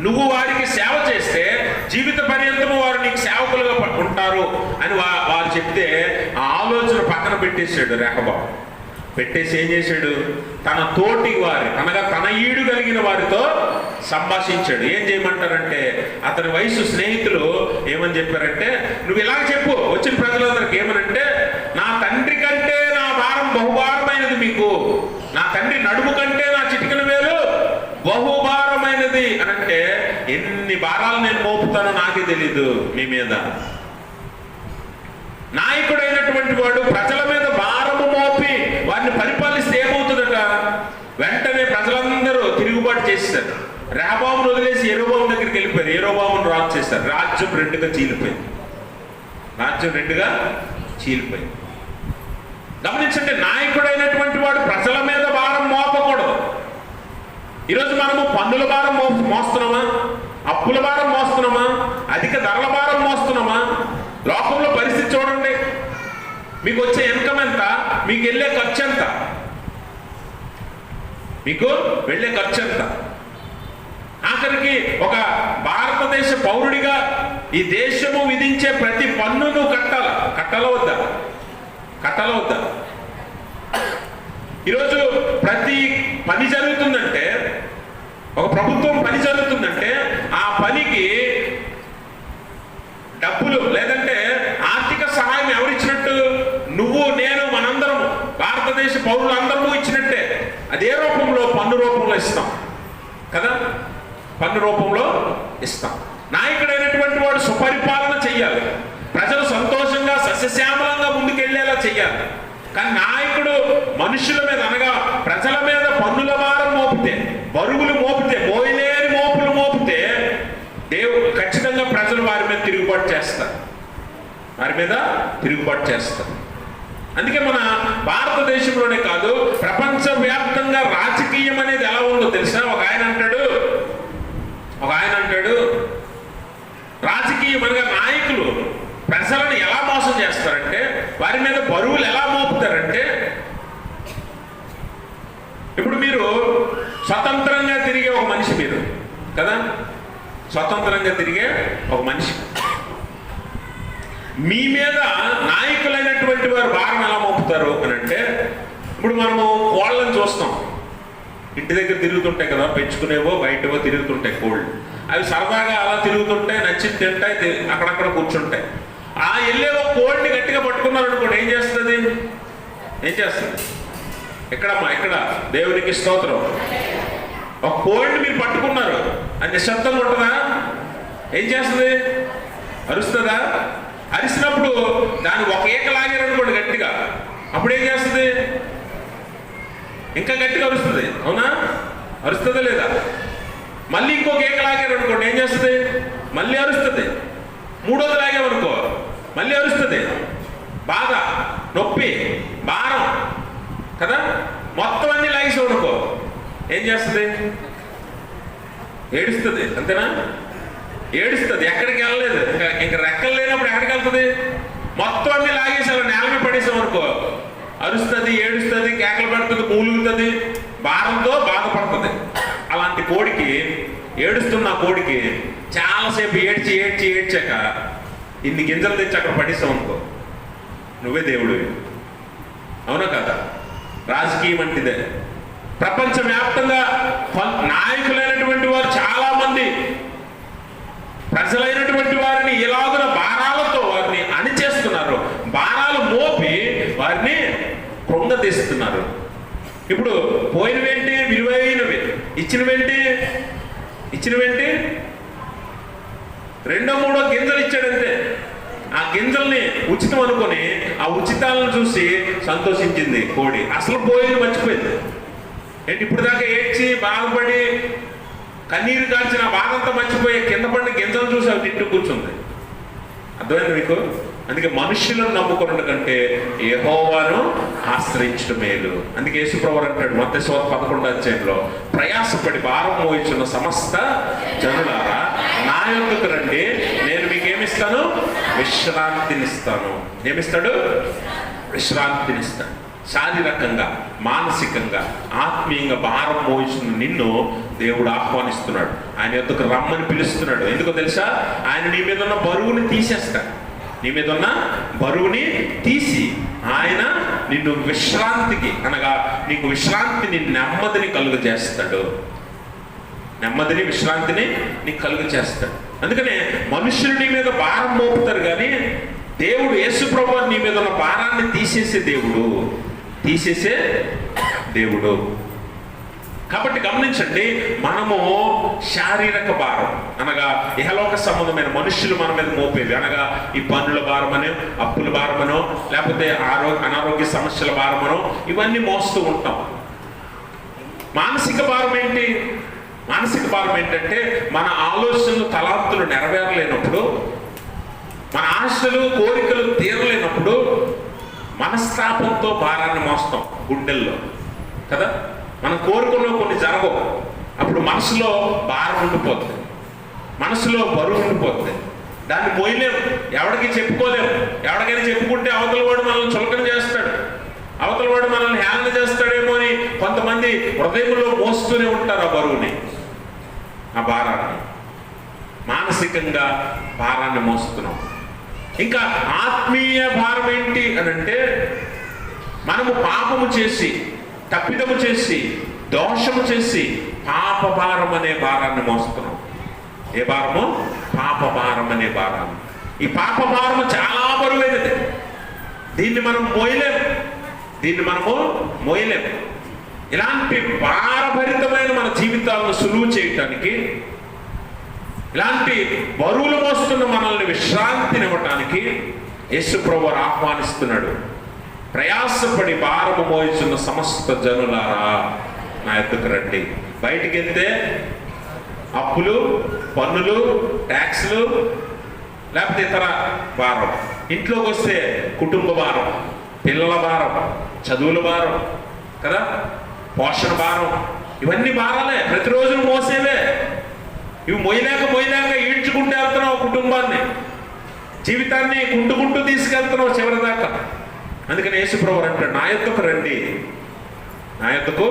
నువ్వు వారికి సేవ చేస్తే జీవిత పర్యంతము వారు నీకు సేవకులుగా ఉంటారు అని వారు చెప్తే ఆ ఆలోచన పక్కన పెట్టేశాడు రెహబాము. పెట్టేసి ఏం చేశాడు? తన తోటి వారి అనగా తన ఈడు కలిగిన వారితో సంభాషించాడు. ఏం చేయమంటారంటే, అతని వయసు స్నేహితులు ఏమని చెప్పారంటే, నువ్వు ఇలాగ చెప్పు వచ్చిన ప్రజలందరికి ఏమనంటే, నా తండ్రి కంటే నా భారం బహుభారమైనది మీకు, నా తండ్రి నడుము కంటే నా చిటికెన వేలు బహుభారమైనది అని అంటే, ఎన్ని భారాలు నేను మోపుతానో నాకే తెలీదు మీ మీద. నాయకుడైనటువంటి వాడు ప్రజల మీద భారము మోపి వారిని పరిపాలిస్తే ఏమవుతుందట? వెంటనే ప్రజలందరూ తిరుగుబాటు చేశారు. రెహబామును వదిలేసి యెరోబాము దగ్గరికి వెళ్ళిపోయారు. యెరోబామును రాజు చేశారు. రాజ్యం రెండుగా చీలిపోయింది. గమనించండి, నాయకుడైనటువంటి వాడు ప్రజల మీద భారం మోపకూడదు. ఈరోజు మనము పన్నుల భారం మోస్తున్నామా? అప్పుల భారం మోస్తున్నామా? అధిక ధరల భారం మోస్తున్నామా? లోకంలో పరిస్థితి చూడండి. మీకు వచ్చే ఇన్కమ్ ఎంత? మీకు వెళ్ళే ఖర్చు ఎంత? మీకు వెళ్ళే ఖర్చు ఎంత? ఆఖరికి ఒక భారతదేశ పౌరుడిగా ఈ దేశము విధించే ప్రతి పన్నును కట్టాలా వద్దా? ఈరోజు ప్రతి పని జరుగుతుందంటే, ఒక ప్రభుత్వం పని జరుగుతుందంటే ఆ పనికి డబ్బులు లేదంటే ఆర్థిక సహాయం ఎవరిచ్చినట్టు? నువ్వు, నేను, మనందరం భారతదేశ పౌరులందరూ ఇచ్చినట్టే. అదే రూపంలో పన్ను రూపంలో ఇస్తాం కదా, పన్ను రూపంలో ఇస్తాం. నాయకుడైనటువంటి వాడు సుపరిపాలన చెయ్యాలి, ప్రజలు సంతోషంగా సస్యశ్యామలంగా ముందుకెళ్లేలా చెయ్యాలి. కానీ నాయకుడు మనుషుల మీద అనగా ప్రజల మీద పన్నుల భారం మోపితే, బరువులు మోపితే, మోయలేని మోపులు మోపితే దేవుడు ఖచ్చితంగా ప్రజలు వారి మీద తిరుగుబాటు చేస్తారు. అందుకే మన భారతదేశంలోనే కాదు, ప్రపంచవ్యాప్తంగా రాజకీయం అనేది ఎలా ఉందో తెలుసా? ఒక ఆయన అంటాడు, ఒక ఆయన అంటాడు, రాజకీయమైన నాయకులు ప్రజలను ఎలా మోసం చేస్తారంటే, వారి మీద బరువులు ఎలా మోపుతారంటే, ఇప్పుడు మీరు స్వతంత్రంగా తిరిగే ఒక మనిషి, మీరు కదా స్వతంత్రంగా తిరిగే ఒక మనిషి, మీ మీద నాయకులైనటువంటి వారు భారం ఎలా మోపుతారు అని అంటే, ఇప్పుడు మనము కోళ్ళని చూస్తాం, ఇంటి దగ్గర తిరుగుతుంటాయి కదా, పెంచుకునేవో బయటవో తిరుగుతుంటాయి కోళ్ళు. అవి సరదాగా అలా తిరుగుతుంటాయి, నచ్చింది తింటాయి, అక్కడక్కడ కూర్చుంటాయి. ఆ వెళ్ళేవో కోడిని గట్టిగా పట్టుకున్నారు అనుకోండి, ఏం చేస్తుంది? ఇక్కడ దేవునికి స్తోత్రం. ఒక కోడిని మీరు పట్టుకున్నారు, అది నిశ్శబ్దంగా ఉంటుందా? ఏం చేస్తుంది? అరుస్తుందా? అరిసినప్పుడు దాన్ని ఒక ఏక లాగారు అనుకోండి గట్టిగా, అప్పుడు ఏం చేస్తుంది? ఇంకా గట్టిగా అరుస్తుంది, అవునా? అరుస్తుందా లేదా? మళ్ళీ ఇంకొక ఏక లాగారు అనుకోండి, ఏం చేస్తుంది? మళ్ళీ అరుస్తుంది. మూడోది లాగామనుకో, మళ్ళీ అరుస్తుంది. బాధ, నొప్పి, భారం కదా, మొత్తం అన్ని లాగేసావు అనుకో, ఏం చేస్తుంది? ఏడుస్తుంది. అంతేనా? ఏడుస్తుంది. ఎక్కడికి వెళ్ళలేదు, ఇంకా రెక్కలు లేనప్పుడు ఎక్కడికి వెళ్తుంది? మొత్తం అన్ని లాగేసావు, నేల మీద పడేసాం అనుకో, అరుస్తుంది, ఏడుస్తుంది, కేకలు పెడుతుంది, మూలుగుతుంది, భారంతో బాధపడుతుంది. అలాంటి కోడికి, ఏడుస్తున్న కోడికి చాలాసేపు ఏడ్చాక ఇన్ని గింజలు తెచ్చి అక్కడ పడేసావు అనుకో, నువ్వే దేవుడివి. అవునా కదా? రాజకీయం అంటిదే. ప్రపంచవ్యాప్తంగా నాయకులైనటువంటి వారు చాలా మంది ప్రజలైనటువంటి వారిని ఎలాగున భారాలతో వారిని అణిచేస్తున్నారు, భారాలు మోపి వారిని కృంగతీస్తున్నారు. ఇప్పుడు పోయినవేంటి? విలువైనవి. ఇచ్చినవేంటి? రెండో మూడో గింజలు ఇచ్చాడంతే. ఆ గింజల్ని ఉచితం అనుకొని ఆ ఉచితాలను చూసి సంతోషించింది కోడి. అసలు పోయింది మర్చిపోయింది. ఏంటి ఇప్పుడు దాకా ఏడ్చి బాధపడి కన్నీరు కాల్చిన బాధంతా మర్చిపోయి కింద పడిన గింజలు చూసి అవి తింటూ కూర్చుంది. అర్థమైంది మీకు? అందుకే మనుష్యులను నమ్ముకున్న కంటే యెహోవాను ఆశ్రయించడం మేలు. అందుకే యేసుప్రభువు అంటాడు మత్తయి 11:11, ప్రయాసపడి భారం మోయించున్న సమస్త జనులారా నా యొద్దకు రండి, నేను మీకేమిస్తాను? విశ్రాంతినిస్తాను. ఏమిస్తాడు? విశ్రాంతినిస్తాడు. శారీరకంగా, మానసికంగా, ఆత్మీయంగా భారం మోయించిన నిన్ను దేవుడు ఆహ్వానిస్తున్నాడు. ఆయన యొద్దకు రమ్మని పిలుస్తున్నాడు. ఎందుకో తెలుసా? ఆయన నీ మీద ఉన్న బరువుని తీసేస్తాడు. నీ మీద ఉన్న బరువుని తీసి ఆయన నిన్ను విశ్రాంతికి, అనగా నీకు విశ్రాంతిని, నెమ్మదిని కలుగజేస్తాడు. నెమ్మదిని, విశ్రాంతిని నీకు కలుగజేస్తాడు. అందుకనే మనుషులు నీ మీద భారం మోపుతారు, కానీ దేవుడు యేసుప్రభువు నీ మీద ఉన్న భారాన్ని తీసేసే దేవుడు. కాబట్టి గమనించండి, మనము శారీరక భారం అనగా ఇహలోక సంబంధమైన మనుషులు మన మీద మోపేవి, అనగా ఈ పనుల భారమనో, అప్పుల భారమనో, లేకపోతే అనారోగ్య సమస్యల భారమనో, ఇవన్నీ మోస్తూ ఉంటాం. మానసిక భారం ఏంటి? మానసిక భారం ఏంటంటే మన ఆలోచనలు, తలాంతులు నెరవేరలేనప్పుడు, మన ఆశలు, కోరికలు తీరలేనప్పుడు మనస్తాపంతో భారాన్ని మోస్తాం గుండెల్లో కదా. మనం కోరుకున్న కొన్ని జరగవు, అప్పుడు మనసులో భారం ఉండిపోతుంది, మనసులో బరువు ఉండిపోతుంది. దాన్ని మోయలేము, ఎవరికి చెప్పుకోలేము. ఎవరికైనా చెప్పుకుంటే అవతల వాడు మనల్ని చులకన చేస్తాడు, అవతల వాడు మనల్ని హేళన చేస్తాడేమో అని కొంతమంది హృదయంలో మోస్తూనే ఉంటారు ఆ బరువుని, ఆ భారాన్ని. మానసికంగా భారాన్ని మోస్తున్నాం. ఇంకా ఆత్మీయ భారం ఏంటి అని అంటే, మనము పాపము చేసి, తప్పిదము చేసి, దోషము చేసి పాప భారం అనే భారాన్ని మోస్తున్నాం. ఏ భారము? పాప భారం అనే భారాన్ని. ఈ పాప భారము చాలా బరువైనది. దీన్ని మనము మోయలేము. ఇలాంటి భారభరితమైన మన జీవితాలను సులువు చేయటానికి, ఇలాంటి బరువులు మోస్తున్న మనల్ని విశ్రాంతినివ్వటానికి యేసుప్రభువు ఆహ్వానిస్తున్నాడు. ప్రయాసపడి భారము మోయిచున్న సమస్త జనులారా నా యొద్దకు రండి. బయటికి వెళ్తే అప్పులు, పన్నులు, ట్యాక్స్లు, లేకపోతే ఇతర భారం. ఇంట్లోకి వస్తే కుటుంబ భారం, పిల్లల భారం, చదువుల భారం కదా, పోషణ భారం, ఇవన్నీ భారాలే, ప్రతిరోజు మోసేవే. ఇవి మొయ్యలేక ఈడ్చుకుంటూ వెళ్తున్నావు కుటుంబాన్ని, జీవితాన్ని కుంటుకుంటూ తీసుకెళ్తున్నావు చివరి దాకా. అందుకని యేసుప్రభువు అంటాడు, నా యొద్దకు రండి, నా యొద్దకు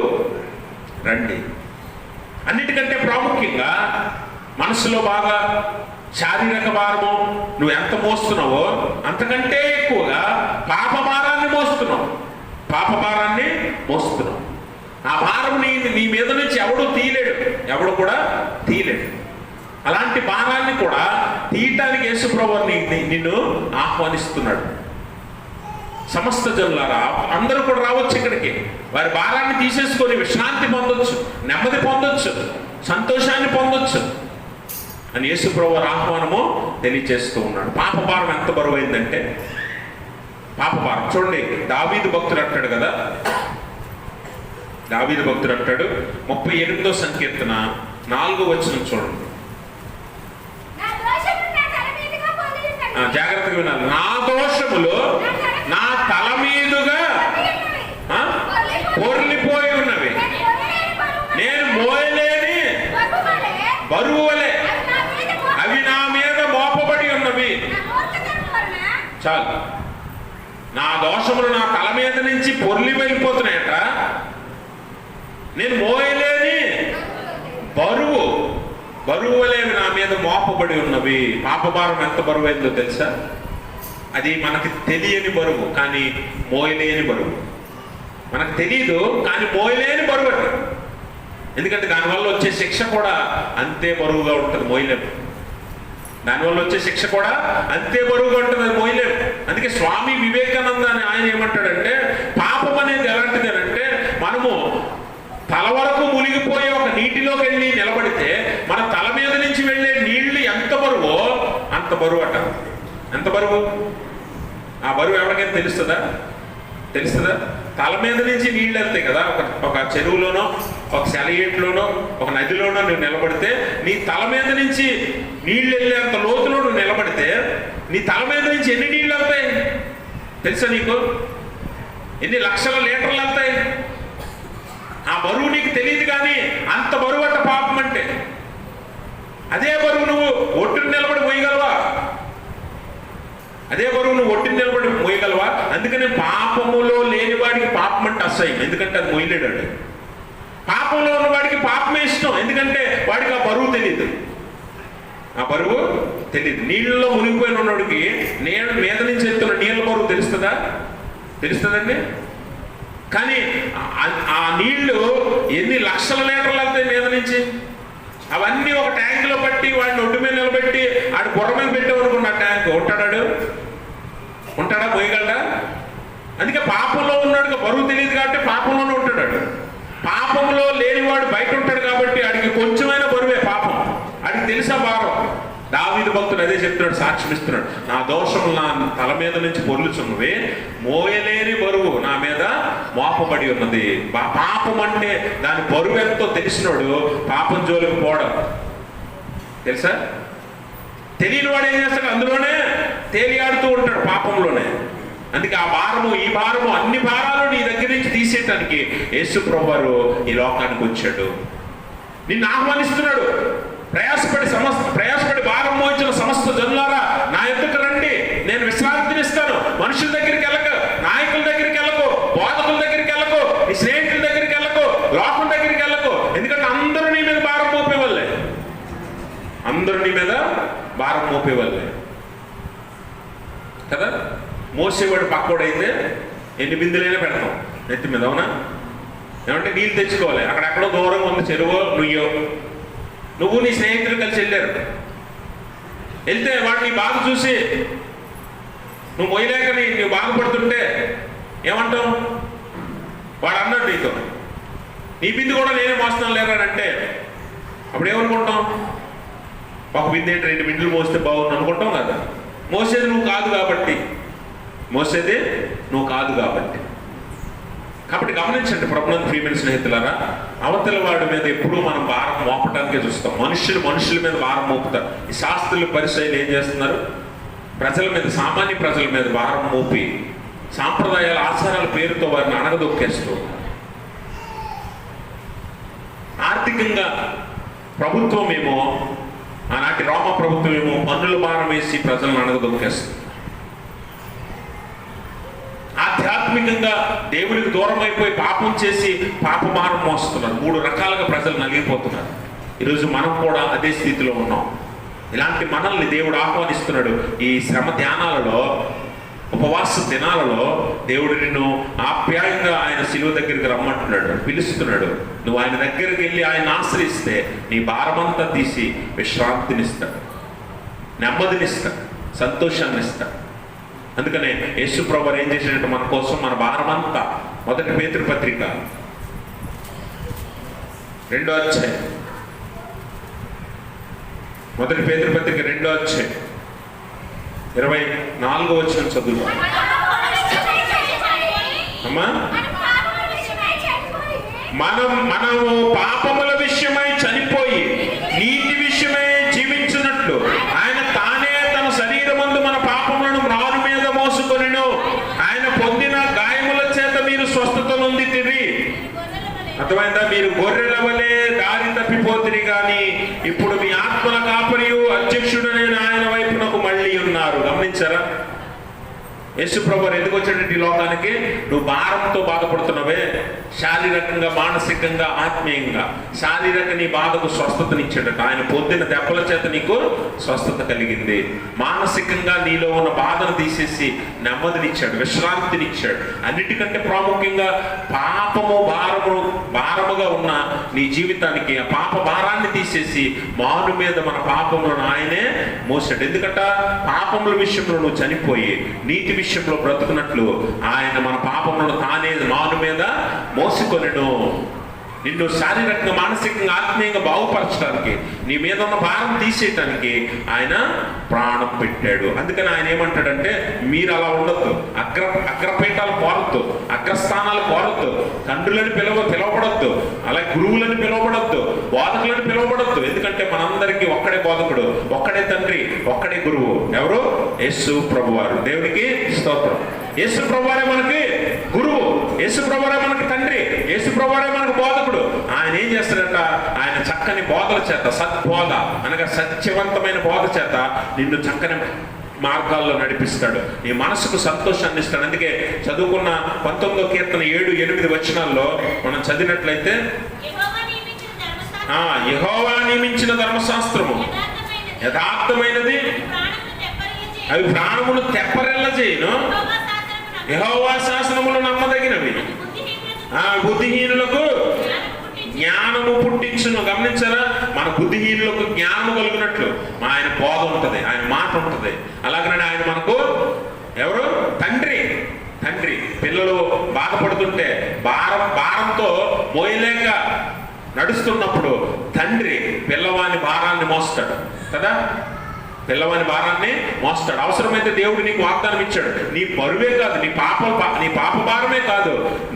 రండి. అన్నిటికంటే ప్రాముఖ్యంగా మనసులో బాగా శారీరక భారము నువ్వు ఎంత మోస్తున్నావో అంతకంటే ఎక్కువగా పాప భారాన్ని మోస్తున్నావు. ఆ భారం నీ మీద నుంచి ఎవడు కూడా తీయలేడు. అలాంటి భారాన్ని కూడా తీయటానికి యేసుప్రభువు నిన్ను ఆహ్వానిస్తున్నాడు. సమస్త జనులారా, అందరూ కూడా రావచ్చు ఇక్కడికి, వారి భారాన్ని తీసేసుకొని విశ్రాంతి పొందొచ్చు, నెమ్మది పొందొచ్చు, సంతోషాన్ని పొందొచ్చు అని యేసుప్రభువు ఆహ్వానము తెలియజేస్తూ ఉన్నాడు. పాప భారం ఎంత బరువైందంటే, పాప భారం చూడండి, దావీదు భక్తుడు అంటాడు కదా, దావీదు భక్తుడు అంటాడు 38వ సంకీర్తన 4వ వచనం చూడండి, జాగ్రత్తగా వినాలి. నా దోషములు నా తల మీదుగా పొర్లిపోయి ఉన్నవి, నేను మోయలేని బరువు వలె అవి నా మీద మోపబడి ఉన్నవి. చాలు, నా దోషములు నా తల మీద నుంచి పొర్లి వెళ్ళిపోతున్నాయట. నేను మోయలేని బరువు వలేవి నా మీద మోపబడి ఉన్నవి. పాపభారం ఎంత బరువైందో తెలుసా? అది మనకి తెలియని బరువు, కానీ మోయలేని బరువు. మనకు తెలియదు కానీ మోయలేని బరువు అంట. ఎందుకంటే దానివల్ల వచ్చే శిక్ష కూడా అంతే బరువుగా ఉంటుంది, మోయలేము. దానివల్ల వచ్చే శిక్ష కూడా అంతే బరువుగా ఉంటుంది, అది మోయలేము. అందుకే స్వామి వివేకానంద అని ఆయన ఏమంటాడంటే, పాపం అనేది ఎలాంటిది అంటే, మనము తల వరకు మునిగిపోయి ఒక నీటిలోకి వెళ్ళి నిలబడితే మన తల మీద నుంచి వెళ్ళే నీళ్లు ఎంత బరువో అంత బరువు అట. ఎంత బరువు? ఆ బరువు ఎవరికైనా తెలుస్తుందా? తల మీద నుంచి నీళ్ళు వెళ్తాయి కదా, ఒక చెరువులోనో, ఒక సెలయేట్లోనో, ఒక నదిలోనో నువ్వు నిలబడితే, నీ తల మీద నుంచి నీళ్ళు వెళ్ళేంత లోతులో నువ్వు నిలబడితే నీ తల మీద నుంచి ఎన్ని నీళ్ళు వెళ్తాయి తెలుసా నీకు? ఎన్ని లక్షల లీటర్లు వెళ్తాయి? ఆ బరువు నీకు తెలియదు, కానీ అంత బరువు అట్ట పాపం అంటే. అదే బరువు నువ్వు ఒట్టుని నిలబడి మోయగలవా? అందుకనే పాపములో లేని వాడికి పాపం అంటే అసహ్యం, ఎందుకంటే అది మోయలేడు. పాపంలో ఉన్న వాడికి పాపమే ఇష్టం, ఎందుకంటే వాడికి ఆ బరువు తెలియదు. నీళ్ళలో మునిగిపోయిన ఉన్నవాడికి నీళ్ళ మీద నుంచి ఎత్తున్న నీళ్ళ బరువు తెలుస్తుందండి. కానీ ఆ నీళ్లు ఎన్ని లక్షల లీటర్లు వెళ్తాయి మీద నుంచి, అవన్నీ ఒక ట్యాంకులో పట్టి వాడిని ఒడ్డు మీద నిలబెట్టి ఆడు బుర్ర మీద పెట్టేవనుకున్న ట్యాంక్ ఉంటాడా? మోయగలడా? అందుకే పాపంలో ఉన్నాడు, బరువు తెలియదు కాబట్టి పాపంలోనే ఉంటాడు. పాపంలో లేనివాడు బయట ఉంటాడు కాబట్టి ఆడికి కొంచెమైన బరువే పాపం, ఆడికి తెలుసా భారం. దావీదు భక్తుడు అదే చెప్తున్నాడు, సాక్ష్యం ఇస్తున్నాడు, నా దోషములు నా తల మీద నుంచి పొర్లుచున్నవి, మోయలేని బరువు నా మీద మోపబడి ఉన్నది. పాపం అంటే దాని బరువు ఎంతో తెలిసినోడు పాపం జోలికి పోవడం తెలుసా? తెలియని వాడు ఏం చేస్తాడు? అందులోనే తేలియాడుతూ ఉంటాడు, పాపంలోనే. అందుకే ఆ భారము, ఈ భారము, అన్ని భారాలు నీ దగ్గర నుంచి తీసేయటానికి యేసుప్రభువు ఈ లోకానికి వచ్చాడు. నిన్ను ఆహ్వానిస్తున్నాడు. ప్రయాసపడి భారం మోయించిన సమస్త జనులారా, నా యొద్దకు రండి, నేను విశ్రాంతినిస్తాను. మనుషుల దగ్గరికి వెళ్ళకు, నాయకుల దగ్గరికి వెళ్ళకు, బోధకుల దగ్గరికి వెళ్ళకు, నీ స్నేహితుల దగ్గరికి వెళ్ళకు, లోకం దగ్గరికి వెళ్ళకు. ఎందుకంటే అందరూ నీ మీద భారం మోపేవాళ్ళే కదా. మోసేవాడు పక్కోడైతే ఎన్ని బిందులైనా పెడతాం నెత్తి మీద, అవునా? ఏమంటే నీళ్ళు తెచ్చుకోవాలి, అక్కడెక్కడో దూరంగా ఉంది చెరువు, నువ్వు నీ స్నేహితులు కలిసి వెళ్తే వాడు నీ బాధ చూసి నువ్వు మొయ్యలేక నువ్వు బాధపడుతుంటే ఏమంటావు? వాడు అన్నాడు నీతో, నీ బిందు కూడా నేనే మోస్తున్నాను లేరానంటే అప్పుడు ఏమనుకుంటాం? ఒక బిందు ఏంటి 2 బిందులు మోస్తే బాగుంది అనుకుంటాం కదా. మోసేది నువ్వు కాదు కాబట్టి. కాబట్టి గమనించండి ప్రభునందు ప్రియమైన స్నేహితులారా, అవతల వాడి మీద ఎప్పుడూ మనం భారం మోపటానికే చూస్తాం. మనుషుల మీద భారం మోపుతారు. ఈ శాస్త్రులు పరిచయాలు ఏం చేస్తున్నారు? సామాన్య ప్రజల మీద భారం మోపి సాంప్రదాయాల ఆచారాల పేరుతో వారిని అణగదొక్కేస్తూ, ఆర్థికంగా ప్రభుత్వం ఏమో ఆనాటి రోమ ప్రభుత్వం ఏమో పన్నుల భారం వేసి ప్రజలను అణగదొక్కేస్తుంది. ఆధ్యాత్మికంగా దేవునికి దూరం అయిపోయి పాపం చేసి పాప భారం మోస్తున్నారు. 3 రకాలుగా ప్రజలు నలిగిపోతున్నారు. ఈరోజు మనం కూడా అదే స్థితిలో ఉన్నాం. ఇలాంటి మనల్ని దేవుడు ఆహ్వానిస్తున్నాడు. ఈ శ్రమ ధ్యానాలలో, ఉపవాస దినాలలో దేవుడు నిన్ను ఆప్యాయంగా ఆయన శిలువ దగ్గరికి రమ్మంటున్నాడు, పిలుస్తున్నాడు. నువ్వు ఆయన దగ్గరికి వెళ్ళి ఆయన ఆశ్రయిస్తే నీ భారమంతా తీసి విశ్రాంతినిస్తాడు, నెమ్మదినిస్తాడు, సంతోషాన్ని ఇస్తాడు. అందుకనే యేసు ప్రభువు ఏం చేసినట్టు మన కోసం మన భారమంతా, 1 పేతురు పత్రిక 2వ అధ్యాయం, 1 పేతురు పత్రిక 2వ అధ్యాయం 24వ వచనం చదువు అమ్మా. మనము పాపముల విషయమై చనిపోయి నీతి విషయమై జీవించినట్లు ఆయన తానే తన శరీరమందు మన పాపములను మ్రాను మీద మోసుకొనెను. ఆయన పొందిన గాయముల చేత మీరు స్వస్థత నొందితిరి. అర్థమైందా? మీరు గొర్రెల వలె దారి తప్పిపోతిరి కానీ ఇప్పుడు మీ ఆత్మల కాపరియు అధ్యక్షుడైన ఆయన వైపునకు మళ్ళీ ఉన్నారు. గమనించారా? యేసు ప్రభువు ఎందుకు వచ్చాడంటే ఈ లోకానికి? నువ్వు భారంతో బాధపడుతున్నావే, శారీరకంగా, మానసికంగా, ఆత్మీయంగా. శారీరక నీ బాధకు స్వస్థతనిచ్చాడట. ఆయన పొందిన దెబ్బల చేత నీకు స్వస్థత కలిగింది. మానసికంగా నీలో ఉన్న బాధను తీసేసి నెమ్మదినిచ్చాడు, విశ్రాంతినిచ్చాడు. అన్నిటికంటే ప్రాముఖ్యంగా భారముగా ఉన్న నీ జీవితానికి ఆ పాప భారాన్ని తీసేసి మాను మీద మన పాపములను ఆయనే మోసాడు. ఎందుకంట పాపముల విషయంలో నువ్వు చనిపోయి నీతి విషయంలో బ్రతుకున్నట్లు ఆయన మన పాపములను తానే మాను మీద మోసుకొనెను. నిన్ను శారీరకంగా, మానసికంగా, ఆత్మీయంగా బాగుపరచడానికి, నీ మీద ఉన్న భారం తీసేయటానికి ఆయన ప్రాణం పెట్టాడు. అందుకని ఆయన ఏమంటాడంటే, మీరు అలా ఉండొద్దు, అగ్రపీఠాలు కోరద్దు, అగ్రస్థానాలు కోరద్దు, తండ్రులను పిలవబడొద్దు, అలాగే గురువులను పిలవబడొద్దు, బోధకులను పిలవబడొద్దు. ఎందుకంటే మనందరికీ ఒక్కడే బోధకుడు, ఒక్కడే తండ్రి, ఒక్కడే గురువు. ఎవరు? యేసు ప్రభువారు. దేవునికి స్తోత్రం. యేసు ప్రభువారే మనకి గురువు, యేసు ప్రభువారే మనకి తండ్రి, యేసు ప్రభువారే మనకు బోధకుడు. ఆయన ఏం చేస్తాడంట? ఆయన చక్కని బోధల చేత, సద్బోధ అనగా సత్యవంతమైన బోధ చేత నిన్ను చక్కని మార్గాల్లో నడిపిస్తాడు, నీ మనసుకు సంతోషాన్ని ఇస్తాడు. అందుకే చదువుకున్న 19వ కీర్తన 7-8 వచనాల్లో మనం చదివినట్లయితే, యెహోవా నియమించిన ధర్మశాస్త్రము యథార్థమైనది, అవి ప్రాణమును తెప్పరిల్ల చేయును. యెహోవా శాసనములు నమ్మదగినవి, బుద్ధిహీనులకు జ్ఞానము పుట్టించును. గమనించారా? మన బుద్ధిహీనులకు జ్ఞానము కలిగినట్లు ఆయన బోధ ఉంటుంది, ఆయన మాట ఉంటుంది. అలాగనే ఆయన మనకు ఎవరు? తండ్రి. తండ్రి పిల్లలు బాధపడుతుంటే భారంతో మోయలేక నడుస్తున్నప్పుడు తండ్రి పిల్లవాని భారాన్ని మోస్తాడు కదా, పిల్లవాని భారాన్ని మోస్తాడు. అవసరమైతే దేవుడు నీకు వాగ్దానం ఇచ్చాడు, నీ బరువే కాదు, నీ పాప భారమే కాదు,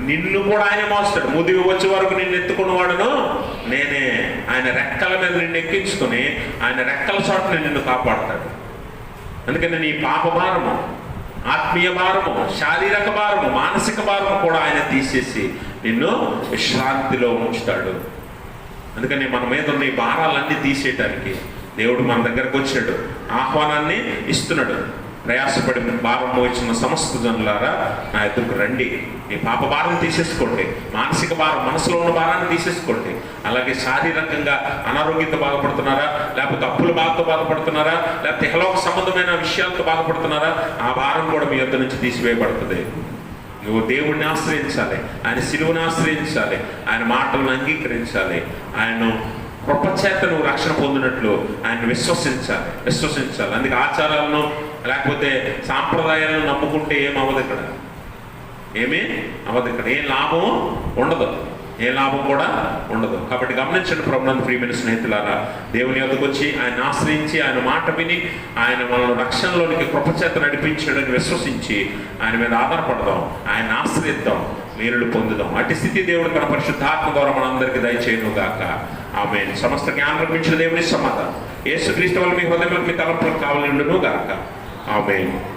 నిన్ను కూడా ఆయన మోస్తాడు. ముదివి వచ్చే వరకు నిన్ను ఎత్తుకున్నవాడును నేనే. ఆయన రెక్కల మీద నిన్ను ఎక్కించుకుని ఆయన రెక్కల చోటని నిన్ను కాపాడుతాడు. అందుకని నీ పాప భారము, ఆత్మీయ భారము, శారీరక భారము, మానసిక భారము కూడా ఆయన తీసేసి నిన్ను విశ్రాంతిలో ఉంచుతాడు. అందుకని మన మీద ఉన్న ఈ భారాలన్నీ తీసేయటానికి దేవుడు మన దగ్గరకు వచ్చాడు, ఆహ్వానాన్ని ఇస్తున్నాడు. ప్రయాసపడి భారం మోయించిన సమస్త జనులారా నా ఎదురుకు రండి, మీ పాప భారం తీసేసుకోండి, మానసిక భారం, మనసులో ఉన్న భారాన్ని తీసేసుకోండి. అలాగే శారీరకంగా అనారోగ్యంతో బాధపడుతున్నారా, లేకపోతే అప్పుల బాధతో బాధపడుతున్నారా, లేకపోతే ఇహలోక సంబంధమైన విషయాలతో బాధపడుతున్నారా, ఆ భారం కూడా మీ యొద్ద నుంచి తీసివేయబడుతుంది. నువ్వు దేవుడిని ఆశ్రయించాలి, ఆయన శిలువను ఆశ్రయించాలి, ఆయన మాటలను అంగీకరించాలి, ఆయన కృపచేత నువ్వు రక్షణ పొందినట్లు ఆయన విశ్వసించాలి. అందుకే ఆచారాలను లేకపోతే సాంప్రదాయాలను నమ్ముకుంటే ఏమవ్వదు, ఇక్కడ ఏమీ అవ్వదు, ఇక్కడ ఏం లాభం ఉండదు, ఏ లాభం కూడా ఉండదు. కాబట్టి గమనించండి ప్రభునందు ప్రియమైన స్నేహితులారా, దేవుని యొద్దకు వచ్చి ఆయన ఆశ్రయించి ఆయన మాట విని ఆయన మనల్ని రక్షణలోనికి కృపచేత నడిపించాడని విశ్వసించి ఆయన మీద ఆధారపడదాం, ఆయన ఆశ్రయిద్దాం, మేలులు పొందుదాం. అటు స్థితి దేవుడు తన పరిశుద్ధాత్మ ద్వారా మనందరికీ దయచేయును గాక. ఆమేన్. సమస్త జ్ఞానం మించిన దేవుని సమాధానం యేసుక్రీస్తు వల్ల మీ హృదయంలో మీ తలంపులకు కావాలండును గాక. ఆమేన్.